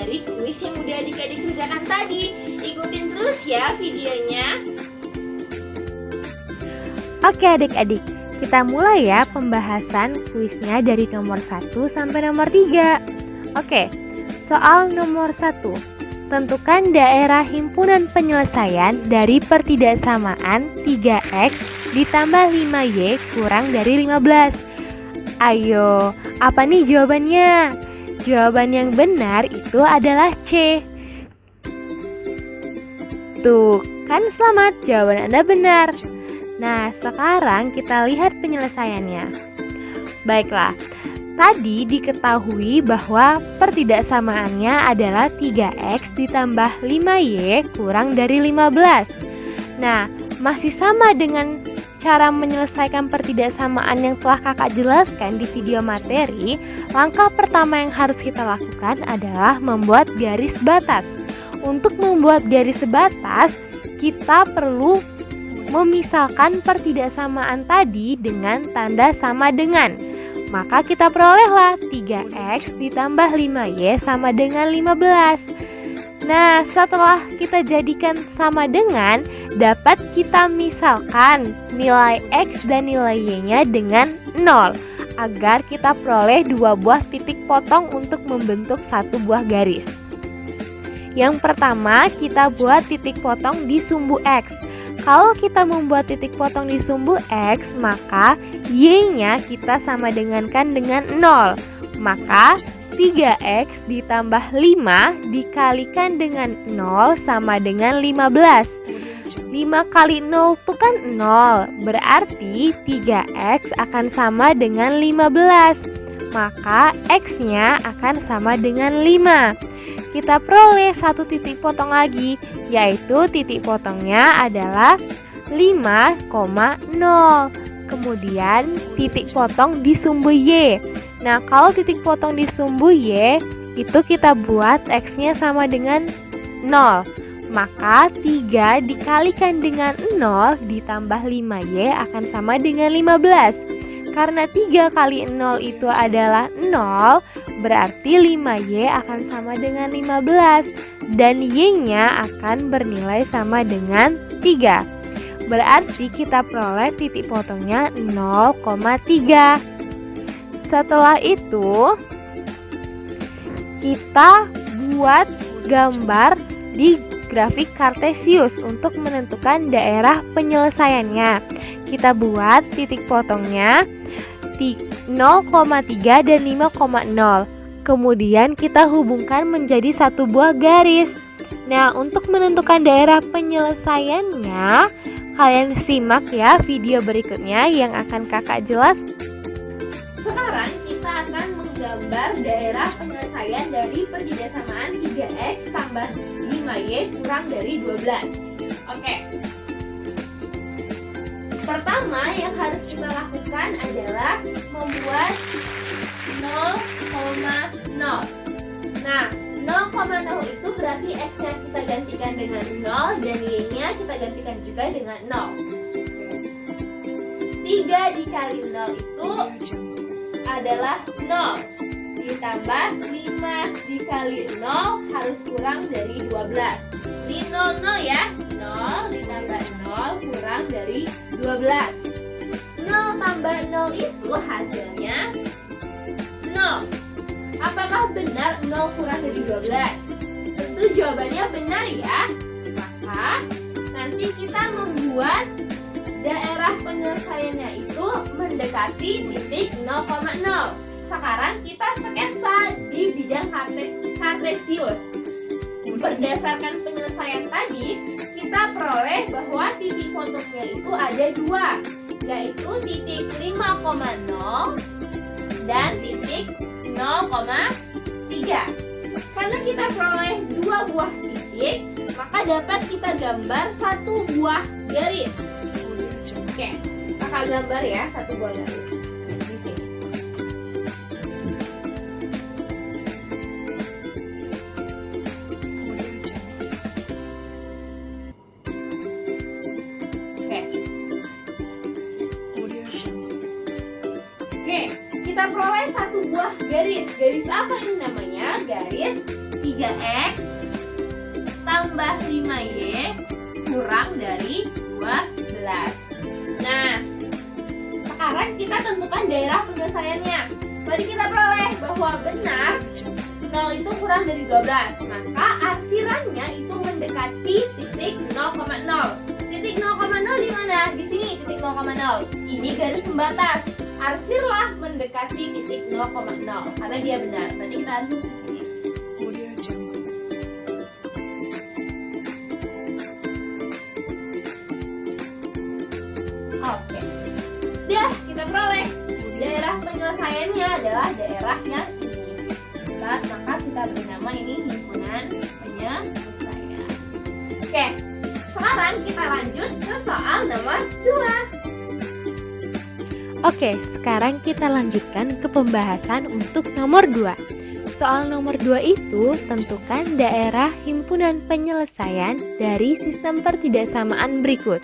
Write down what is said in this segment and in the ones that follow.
dari kuis yang udah adik-adik kerjakan tadi. Ikutin terus ya videonya. Oke adik-adik, kita mulai ya pembahasan kuisnya dari nomor 1 sampai nomor 3. Oke, soal nomor 1. Tentukan daerah himpunan penyelesaian dari pertidaksamaan 3x ditambah 5y kurang dari 15. Ayo, apa nih jawabannya? Jawaban yang benar itu adalah C. Tuh, kan selamat, jawaban Anda benar. Nah, sekarang kita lihat penyelesaiannya. Baiklah, tadi diketahui bahwa pertidaksamaannya adalah 3x ditambah 5y kurang dari 15. Nah, masih sama dengan cara menyelesaikan pertidaksamaan yang telah kakak jelaskan di video materi. Langkah pertama yang harus kita lakukan adalah membuat garis batas. Untuk membuat garis batas, kita perlu memisalkan pertidaksamaan tadi dengan tanda sama dengan. Maka kita perolehlah 3x ditambah 5y sama dengan 15. Nah, setelah kita jadikan sama dengan, dapat kita misalkan nilai x dan nilai y-nya dengan 0 agar kita peroleh dua buah titik potong untuk membentuk satu buah garis. Yang pertama, kita buat titik potong di sumbu x. Kalau kita membuat titik potong di sumbu x, maka y-nya kita sama dengankan dengan 0. Maka 3x ditambah 5 dikalikan dengan 0 sama dengan 15. 5 kali 0 itu kan 0, berarti 3x akan sama dengan 15. Maka x-nya akan sama dengan 5. Kita peroleh satu titik potong lagi, yaitu titik potongnya adalah 5,0. Kemudian titik potong di sumbu y. Nah, kalau titik potong di sumbu y itu kita buat x-nya sama dengan 0. Maka 3 dikalikan dengan 0 ditambah 5y akan sama dengan 15. Karena 3 kali 0 itu adalah 0, berarti 5y akan sama dengan 15 dan y-nya akan bernilai sama dengan 3. Berarti kita peroleh titik potongnya 0,3. Setelah itu kita buat gambar di grafik kartesius untuk menentukan daerah penyelesaiannya. Kita buat titik potongnya 0,3 dan 5,0. Kemudian kita hubungkan menjadi satu buah garis. Nah, untuk menentukan daerah penyelesaiannya, kalian simak ya video berikutnya yang akan kakak jelaskan. Sekarang kita akan menggambar daerah penyelesaian dari pertidaksamaan 3x tambah 5y kurang dari 12. Oke. Pertama yang harus kita lakukan adalah membuat 0,0. Nah, 0,0 itu berarti x-nya kita gantikan dengan 0 dan y-nya kita gantikan juga dengan 0. 3 dikali 0 itu adalah 0. Ditambah 5 dikali 0 harus kurang dari 12. Ini 0 ya. 0 ditambah 0 kurang dari 12. 0 tambah 0 itu hasilnya 0. Apakah benar 0 kurang dari 12? Tentu jawabannya benar ya. Maka nanti kita membuat daerah penyelesaiannya itu mendekati titik 0,0. Sekarang kita sketsa di bidang kartesius. Berdasarkan penyelesaian tadi, kita peroleh bahwa titik potongnya itu ada dua, yaitu titik 5,0 dan titik 0,3. Karena kita peroleh dua buah titik, maka dapat kita gambar satu buah garis. Oke, kakak gambar ya satu buah garis di sini. Oke, kita peroleh satu buah garis. Garis apa ini namanya? Garis 3 3x tambah 5y kurang dari 12. Nah, sekarang kita tentukan daerah penyelesaiannya. Tadi kita peroleh bahwa benar 0 itu kurang dari 12, maka arsirannya itu mendekati titik 0,0. Titik 0,0 di mana? Di sini titik 0,0. Ini garis pembatas. Arsirlah mendekati titik 0,0 karena dia benar. Berarti kita arsir di sini. Oke. Dah, kita peroleh. Daerah penyelesaiannya adalah daerah yang ini. Maka kita beri nama ini himpunan penyelesaian. Oke. Sekarang kita lanjut ke soal nomor 2. Oke, sekarang kita lanjutkan ke pembahasan untuk nomor 2. Soal nomor 2 itu tentukan daerah himpunan penyelesaian dari sistem pertidaksamaan berikut.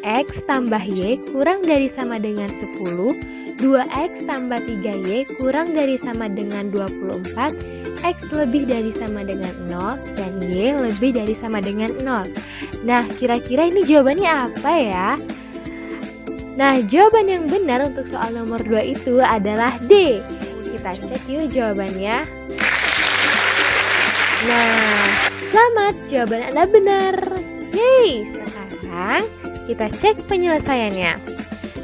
X tambah Y kurang dari sama dengan 10, 2X tambah 3Y kurang dari sama dengan 24, X lebih dari sama dengan 0, dan Y lebih dari sama dengan 0. Nah, kira-kira ini jawabannya apa ya? Nah, jawaban yang benar untuk soal nomor 2 itu adalah D. Kita cek yuk jawabannya. Nah, selamat, jawaban Anda benar. Yeay, sekarang kita cek penyelesaiannya.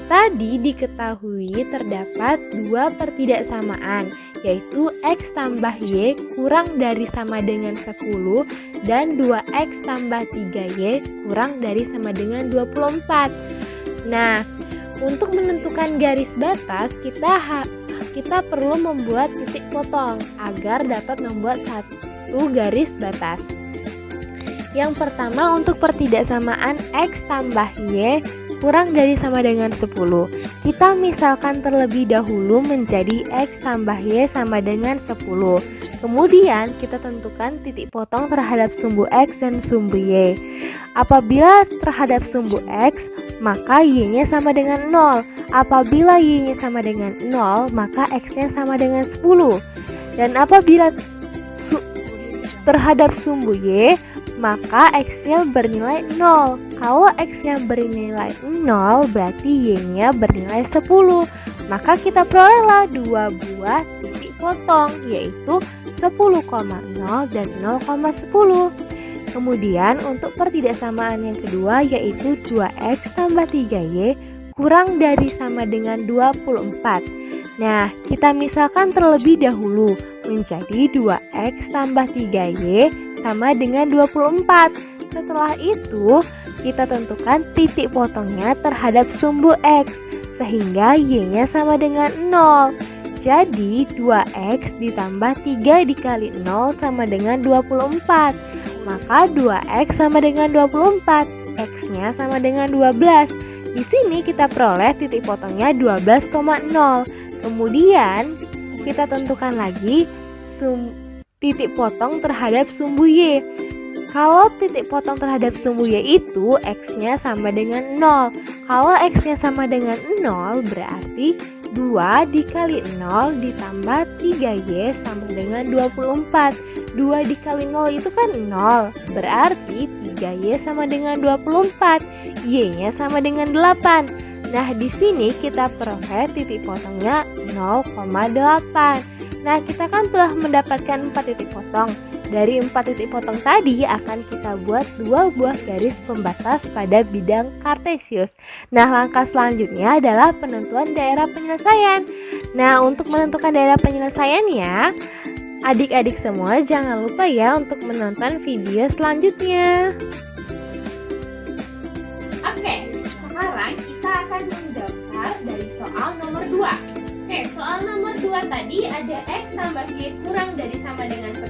Tadi diketahui terdapat dua pertidaksamaan, yaitu X tambah Y kurang dari sama dengan 10 dan 2X tambah 3Y kurang dari sama dengan 24. Nah, untuk menentukan garis batas, kita perlu membuat titik potong agar dapat membuat satu garis batas. Yang pertama untuk pertidaksamaan X tambah Y kurang dari sama dengan 10. Kita misalkan terlebih dahulu menjadi X tambah Y sama dengan 10. Kemudian kita tentukan titik potong terhadap sumbu X dan sumbu Y. Apabila terhadap sumbu X, maka Y-nya sama dengan 0. Apabila Y-nya sama dengan 0, maka X-nya sama dengan 10. Dan apabila terhadap sumbu Y, maka X-nya bernilai 0. Kalau X-nya bernilai 0, berarti Y-nya bernilai 10. Maka kita perolehlah dua buah titik potong, yaitu 10,0 dan 0,10. Kemudian untuk pertidaksamaan yang kedua yaitu 2X tambah 3Y kurang dari sama dengan 24. Nah, kita misalkan terlebih dahulu menjadi 2X tambah 3Y sama dengan 24. Setelah itu, kita tentukan titik potongnya terhadap sumbu X sehingga Y-nya sama dengan 0. Jadi 2X ditambah 3 dikali 0 sama dengan 24. Maka 2X sama dengan 24, X-nya sama dengan 12. Di sini kita peroleh titik potongnya 12,0. Kemudian kita tentukan lagi titik potong terhadap sumbu Y. Kalau titik potong terhadap sumbu Y itu X-nya sama dengan 0. Kalau X-nya sama dengan 0 berarti 2 dikali 0 ditambah 3Y sama dengan 24. 2 dikali 0 itu kan 0. Berarti 3Y sama dengan 24. Y-nya sama dengan 8. Nah, di sini kita peroleh titik potongnya 0,8. Nah, kita kan telah mendapatkan 4 titik potong. Dari 4 titik potong tadi akan kita buat 2 buah garis pembatas pada bidang kartesius. Nah, langkah selanjutnya adalah penentuan daerah penyelesaian. Nah, untuk menentukan daerah penyelesaiannya, adik-adik semua jangan lupa ya untuk menonton video selanjutnya. Oke, sekarang kita akan mendaftar dari soal nomor 2. Oke, soal nomor 2 tadi ada X tambah Y kurang dari sama dengan 10,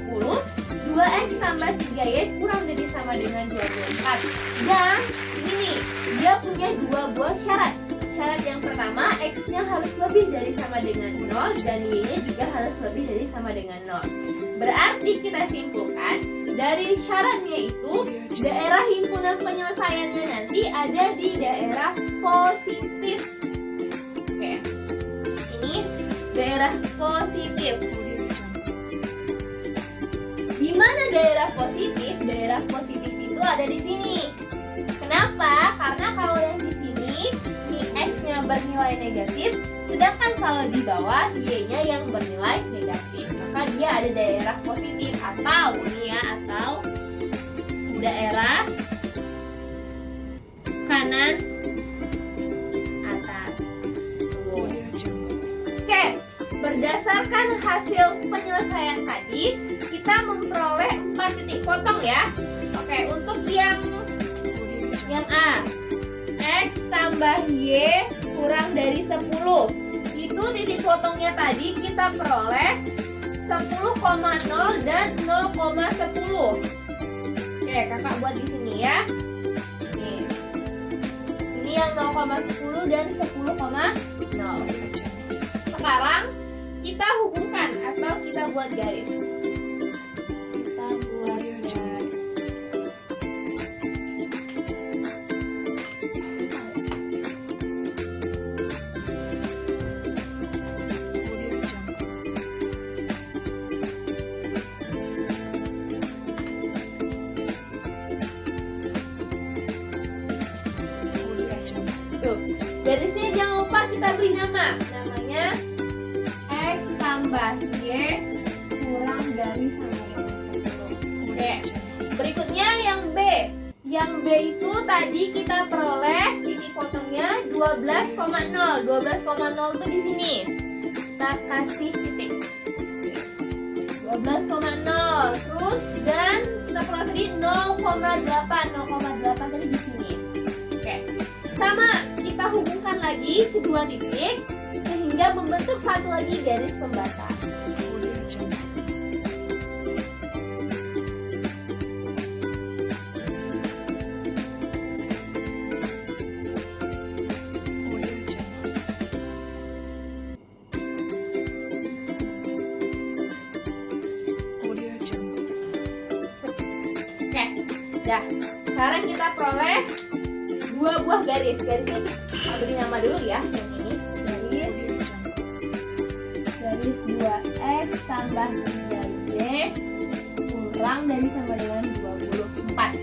2X tambah 3Y kurang dari sama dengan 24. Dan ini nih, dia punya 2 buah syarat. Syarat yang pertama, X-nya harus lebih dari sama dengan 0 dan Y-nya juga harus lebih dari sama dengan 0. Berarti kita simpulkan dari syaratnya itu daerah himpunan penyelesaiannya nanti ada di daerah positif. Oke, ini daerah positif. Di mana daerah positif? Daerah positif itu ada di sini. Kenapa? Karena kalau yang di sini ini X-nya bernilai negatif, sedangkan kalau di bawah Y-nya yang bernilai negatif. Maka dia ada daerah positif atau ini ya, atau daerah kanan atas. Oke, berdasarkan hasil penyelesaian tadi, kita memperoleh 4 titik potong ya. Oke, untuk yang A, X tambah Y kurang dari 10. Itu titik potongnya tadi kita peroleh 10,0 dan 0,10. Oke, kakak buat di sini ya. Nih. Ini yang 0,10 dan 10,0. Sekarang kita hubungkan atau kita buat garis. Kita buat garis. Tuh, garisnya jangan lupa kita beri nama. Namanya X tambah Y kurang dari sama dengan 10. Oke. Berikutnya yang B. Yang B itu tadi kita peroleh titik potongnya 12,0. 12,0 itu di sini. Kita kasih titik. 12,0. Terus dan kita peroleh tadi 0,8. 0,8 tadi di sini. Oke. Sama, kita hubungkan lagi kedua titik sehingga membentuk satu lagi garis pembatas. Oke, dah. Sekarang kita peroleh 2 buah garis. Garisnya kita beri nama dulu ya. Yang ini garis 2X tambah 3Y kurang dari sama dengan 24.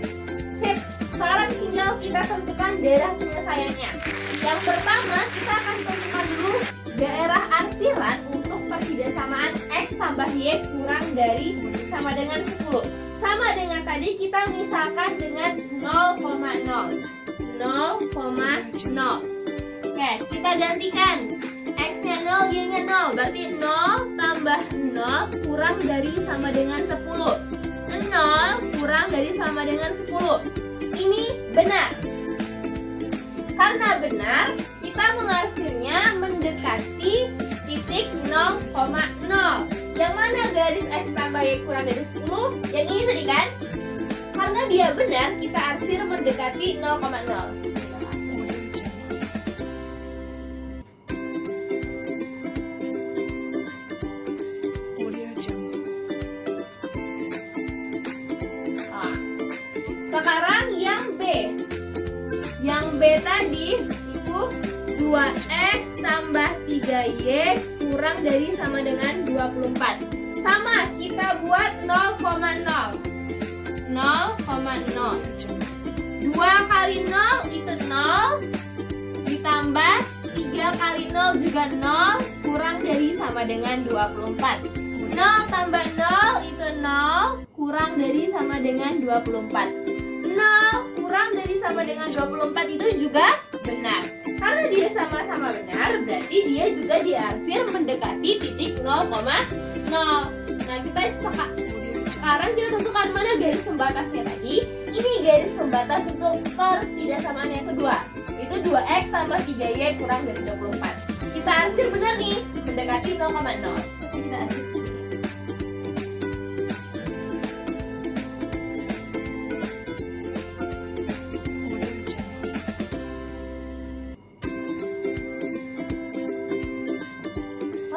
Sip. Sekarang tinggal kita tentukan daerah penyelesaiannya. Yang pertama kita akan tentukan dulu daerah arsilan untuk pertidasamaan X tambah Y kurang dari sama dengan 10. Sama dengan tadi kita misalkan dengan 0,0. 0,0. Oke, kita gantikan. X-nya 0, Y-nya 0. Berarti 0 tambah 0 kurang dari sama dengan 10. 0 kurang dari sama dengan 10. Ini benar. Karena benar, kita mengarsirnya mendekati titik 0,0. Yang mana garis X tambah Y kurang dari 10? Yang ini tadi kan? Karena dia benar, kita arsir mendekati 0,0. Nah, sekarang yang B. Yang B tadi itu 2X tambah 3Y kurang dari sama dengan 24. Sama, kita buat 0,0. 0,0. 2 kali 0 itu 0 ditambah 3 kali 0 juga 0 kurang dari sama dengan 24. 0 tambah 0 itu 0 kurang dari sama dengan 24. 0 kurang dari sama dengan 24 itu juga benar. Karena dia sama-sama benar, berarti dia juga diarsir mendekati titik 0,0. Nah, kita sekarang kita tentukan mana garis pembatasnya tadi. Ini garis pembatas untuk pertidasamaan yang kedua. Itu 2X tambah 3Y kurang dari 24. Kita arsir benar nih, mendekati 0,0. Kita arsir.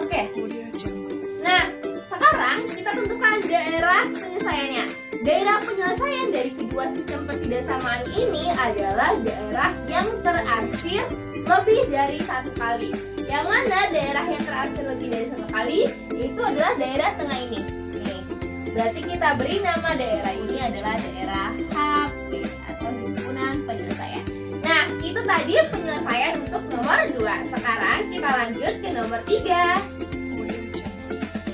Oke. Nah, sekarang kita tentukan daerah penyelesaiannya. Daerah penyelesaian dari kedua sistem pertidasamaan ini adalah daerah yang terarsir lebih dari satu kali. Yang mana daerah yang terarsir lebih dari satu kali itu adalah daerah tengah ini. Nih. Berarti kita beri nama daerah ini adalah daerah HP atau himpunan penyelesaian. Nah, itu tadi penyelesaian untuk nomor 2. Sekarang kita lanjut ke nomor 3.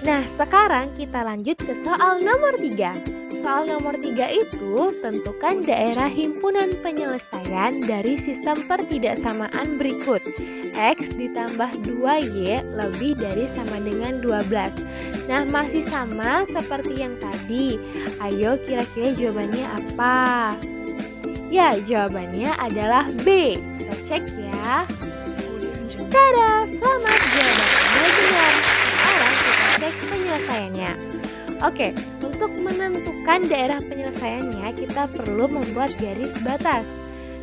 Nah, sekarang kita lanjut ke soal nomor 3. Soal nomor 3 itu tentukan daerah himpunan penyelesaian dari sistem pertidaksamaan berikut. X ditambah 2Y lebih dari sama dengan 12. Nah, masih sama seperti yang tadi. Ayo kira-kira jawabannya apa? Ya, jawabannya adalah B. Kita cek ya. Tada, selamat, jawabannya benar. Sekarang kita cek penyelesaiannya. Oke, untuk menentukan daerah penyelesaiannya kita perlu membuat garis batas.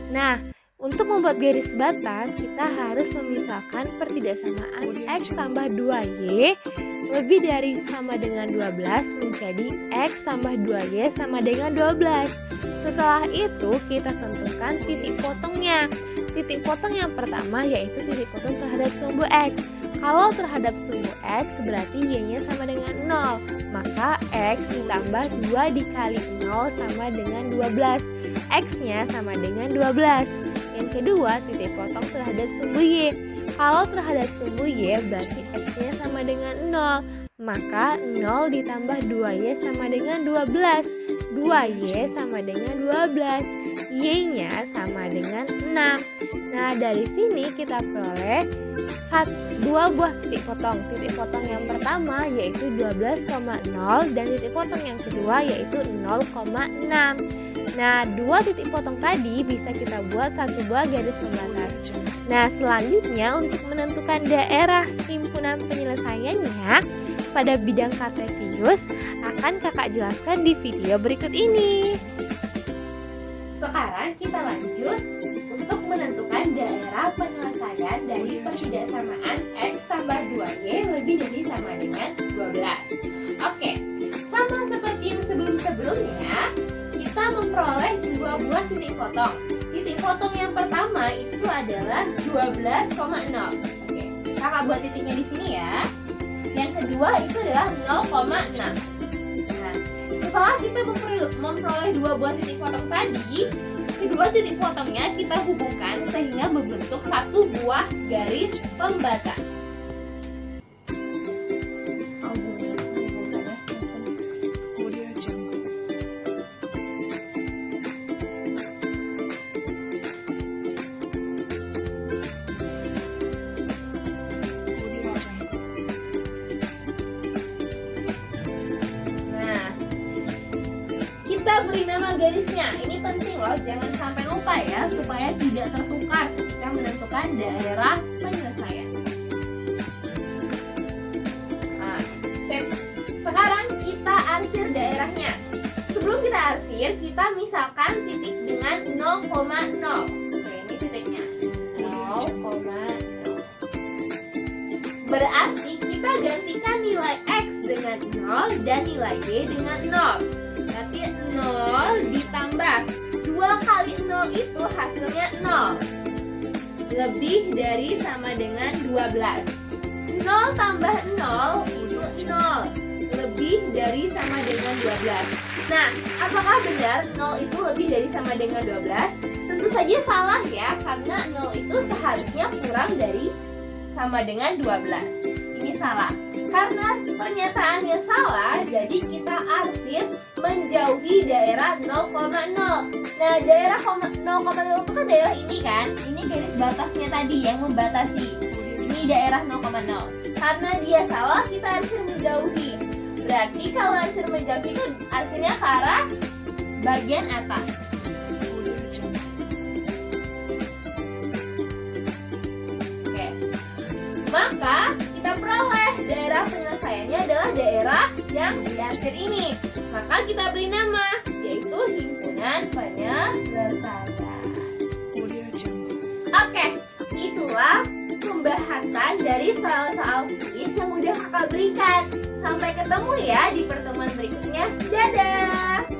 Nah, untuk membuat garis batas kita harus memisahkan pertidaksamaan X tambah 2Y lebih dari sama dengan 12 menjadi X tambah 2Y sama dengan 12. Setelah itu kita tentukan titik potongnya. Titik potong yang pertama yaitu titik potong terhadap sumbu X. Kalau terhadap sumbu X berarti Y-nya sama dengan 0. Maka X ditambah 2 dikali 0 sama dengan 12. X-nya sama dengan 12. Yang kedua, titik potong terhadap sumbu Y. Kalau terhadap sumbu Y berarti X-nya sama dengan 0. Maka 0 ditambah 2Y sama dengan 12. 2Y sama dengan 12. Y-nya sama dengan 6. Nah, dari sini kita peroleh 2 buah titik potong. Titik potong yang pertama yaitu 12,0 dan titik potong yang kedua yaitu 0,6. Nah, 2 titik potong tadi bisa kita buat 1 buah garis pembatas. Nah, selanjutnya untuk menentukan daerah himpunan penyelesaiannya pada bidang kartesius akan kakak jelaskan di video berikut ini. Sekarang kita lanjut untuk menentukan daerah penyelesaian dari pertidaksamaan X tambah 2Y lebih dari sama dengan 12. Oke, sama seperti yang sebelum-sebelumnya, kita memperoleh 2 buah titik potong. Titik potong yang pertama itu adalah 12,0. Oke, kakak buat titiknya di sini ya. Yang kedua itu adalah 0,6. Nah, setelah kita memperoleh 2 buah titik potong tadi, kedua titik potongnya kita hubungkan sehingga membentuk 1 buah garis pembatas. Kita beri nama garisnya. Ini penting loh, jangan sampai lupa ya, supaya tidak tertukar ketika menentukan daerah penyelesaian. Nah, sekarang kita arsir daerahnya. Sebelum kita arsir, kita misalkan titik dengan 0,0. Oke, ini titiknya 0,0. Berarti kita gantikan nilai X dengan 0 dan nilai Y dengan 0. Berarti 0 ditambah 2 kali 0 itu hasilnya 0. Lebih dari sama dengan 12. 0 tambah 0 itu 0. Lebih dari sama dengan 12. Nah, apakah benar 0 itu lebih dari sama dengan 12? Tentu saja salah ya, karena 0 itu seharusnya kurang dari sama dengan 12. Ini salah. Karena pernyataannya salah, jadi kita arsir menjauhi daerah 0,0. Nah, daerah 0,0 itu kan daerah ini kan? Ini garis batasnya tadi yang membatasi. Ini daerah 0,0. Karena dia salah, kita arsir menjauhi. Berarti kalau arsir menjauhi itu arsirnya ke arah bagian atas. Oke. Maka kita peroleh daerah penyelesaiannya adalah daerah yang diarsir ini. Maka kita beri nama, yaitu himpunan penyelesaian. Oke, itulah pembahasan dari soal-soal kuis yang udah kakak berikan. Sampai ketemu ya di pertemuan berikutnya. Dadah!